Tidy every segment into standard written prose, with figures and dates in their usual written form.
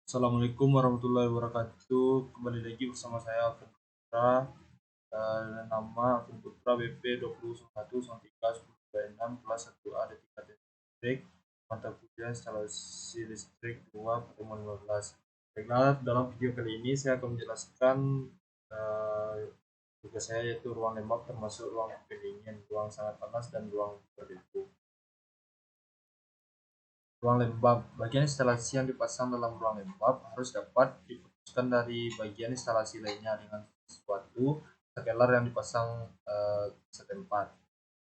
Assalamualaikum warahmatullahi wabarakatuh. Kembali lagi bersama saya Alvin Putra. Nama Alvin Putra BP 20.01.13.1026 kelas 1A D3 Listrik, mata kuliah instalasi listrik 2 pertemuan 15. Baiklah, dalam video kali ini saya akan menjelaskan uh, tugas saya, yaitu ruang lembab termasuk ruang pendingin, ruang sangat panas, dan ruang berdebu. Ruang lembab. Bagian instalasi yang dipasang dalam ruang lembab harus dapat diputuskan dari bagian instalasi lainnya dengan suatu scalar yang dipasang setempat.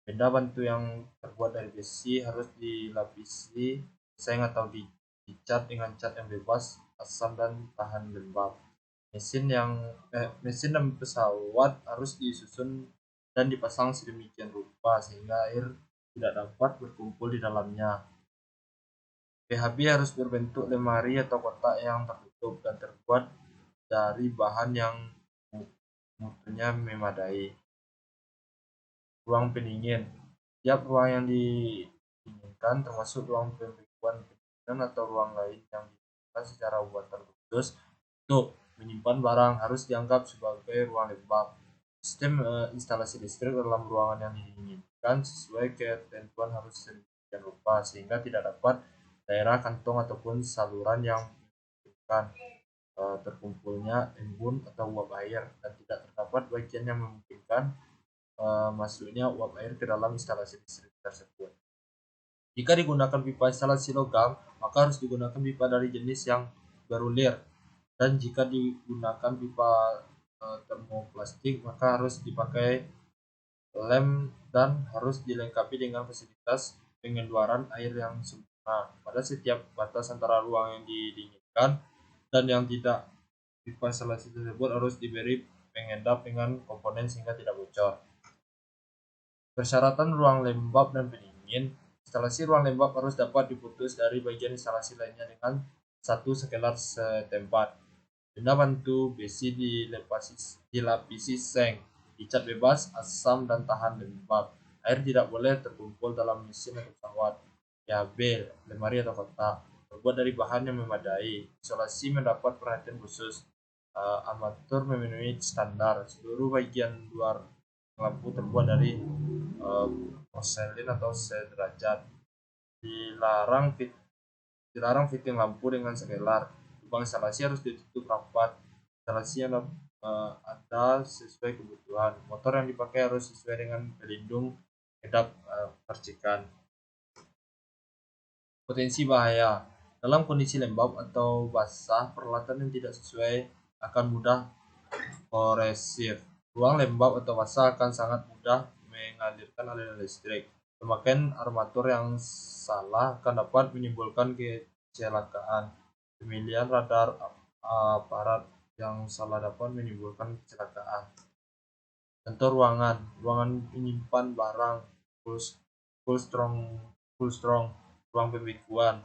Benda bantu yang terbuat dari besi harus dilapisi seng atau dicat dengan cat yang bebas, asam, dan tahan lembab. Mesin dan pesawat harus disusun dan dipasang sedemikian rupa sehingga air tidak dapat berkumpul di dalamnya. PHB harus berbentuk lemari atau kotak yang tertutup dan terbuat dari bahan yang mutunya memadai. Ruang pendingin. Tiap ruang yang didinginkan, termasuk ruang pembekuan pendinginan atau ruang lain yang digunakan secara buatan khusus untuk menyimpan barang, harus dianggap sebagai ruang lembab. Sistem instalasi listrik dalam ruangan yang didinginkan sesuai ketentuan harus sedemikian rupa sehingga tidak dapat daerah kantong ataupun saluran yang memungkinkan terkumpulnya embun atau uap air, dan tidak terdapat bagian yang memungkinkan masuknya uap air ke dalam instalasi listrik tersebut. Jika digunakan pipa instalasi logam, maka harus digunakan pipa dari jenis yang berulir, dan jika digunakan pipa termoplastik, maka harus dipakai lem dan harus dilengkapi dengan fasilitas pengeluaran air yang sempurna pada setiap batas antara ruang yang didinginkan dan yang tidak. Pipa instalasi tersebut harus diberi pengendap dengan komponen sehingga tidak bocor. Persyaratan ruang lembab dan pendingin. Instalasi ruang lembab harus dapat diputus dari bagian instalasi lainnya dengan satu scalar setempat. Benda bantu besi dilapisi seng, dicat bebas, asam, dan tahan lembab. Air tidak boleh terkumpul dalam mesin atau pesawat. PHB, lemari atau kotak, terbuat dari bahan yang memadai. Isolasi mendapat perhatian khusus. Armatur memenuhi standar. Seluruh bagian luar lampu terbuat dari uh, porselin atau sederajat. Dilarang fit Dilarang fitting lampu dengan scalar. Lubang instalasi harus ditutup rapat. Instalasi yang ada sesuai kebutuhan. Motor yang dipakai harus sesuai dengan pelindung kedap percikan. Potensi bahaya. Dalam kondisi lembab atau basah, peralatan yang tidak sesuai akan mudah korosif. Ruang lembab atau basah akan sangat mudah mengalirkan aliran listrik. Pemakaian armatur yang salah akan dapat menimbulkan kecelakaan. Pemilihan radar aparat yang salah dapat menimbulkan kecelakaan. Contoh ruangan, ruangan menyimpan barang, full strong, full strong, ruang pembekuan.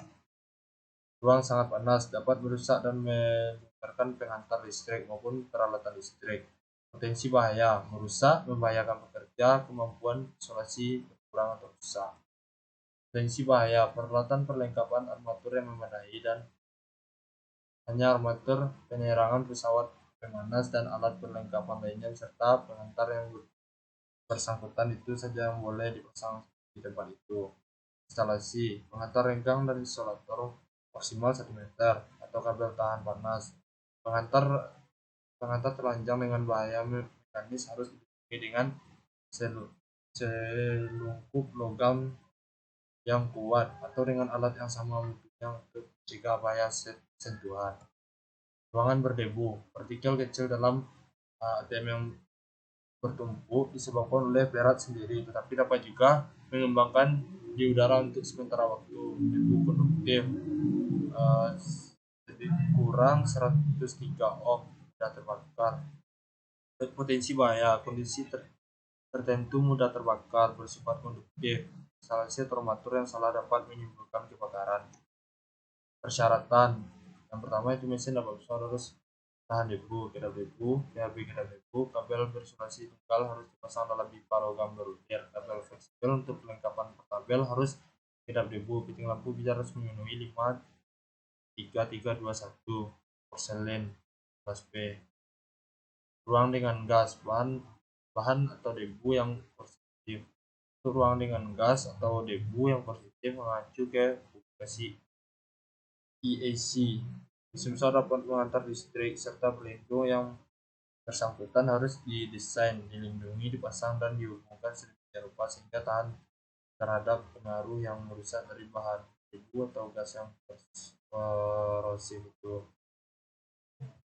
Ruang sangat panas dapat merusak dan menyebarkan penghantar listrik maupun peralatan listrik. Potensi bahaya, merusak, membahayakan pekerja, kemampuan isolasi berkurang atau rusak. Potensi bahaya, peralatan perlengkapan armatur yang memadai dan hanya armatur, penerangan pesawat pemanas, dan alat perlengkapan lainnya serta penghantar yang bersangkutan itu saja yang boleh dipasang di tempat itu. Instalasi, penghantar renggang dan isolator maksimal 1 meter atau kabel tahan panas. Penghantar Penghantar telanjang dengan bahaya mekanis harus dilindungi dengan selungkup logam yang kuat atau dengan alat yang sama mutunya untuk mencegah bahaya sentuhan. Ruangan berdebu, partikel kecil dalam ATM yang bertumpuk disebabkan oleh berat sendiri, tetapi dapat juga mengembangkan di udara untuk sementara waktu. Debu konduktif lebih kurang 103 ohm mudah terbakar. Potensi bahaya, kondisi tertentu mudah terbakar, bersifat konduktif. Instalasi termatur yang salah dapat menimbulkan kebakaran. Persyaratan yang pertama itu mesin dapat harus tahan debu, kedap debu, PHB kedap debu. Kabel berisolasi tunggal harus dipasang dalam pipa logam berulir. Kabel fleksibel untuk perlengkapan kabel harus kedap debu. Fitting lampu bisa harus memenuhi 5 3321 porselen kelas B. Ruang dengan gas, bahan atau debu yang positif. Untuk ruang dengan gas atau debu yang positif mengacu ke publikasi EAC. Sensor dapat mengantar listrik serta pelindung yang bersangkutan harus didesain, dilindungi, dipasang, dan dihubungkan sedemikian rupa sehingga tahan terhadap pengaruh yang merusak dari bahan debu atau gas yang korosif itu.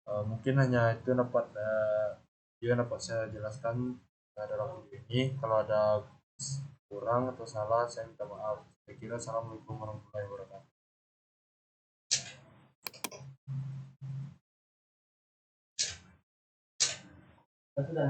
Mungkin hanya itu yang dapat saya jelaskan dalam video ini. Kalau ada kurang atau salah, saya minta maaf. Saya kira assalamualaikum warahmatullahi wabarakatuh. Sudah,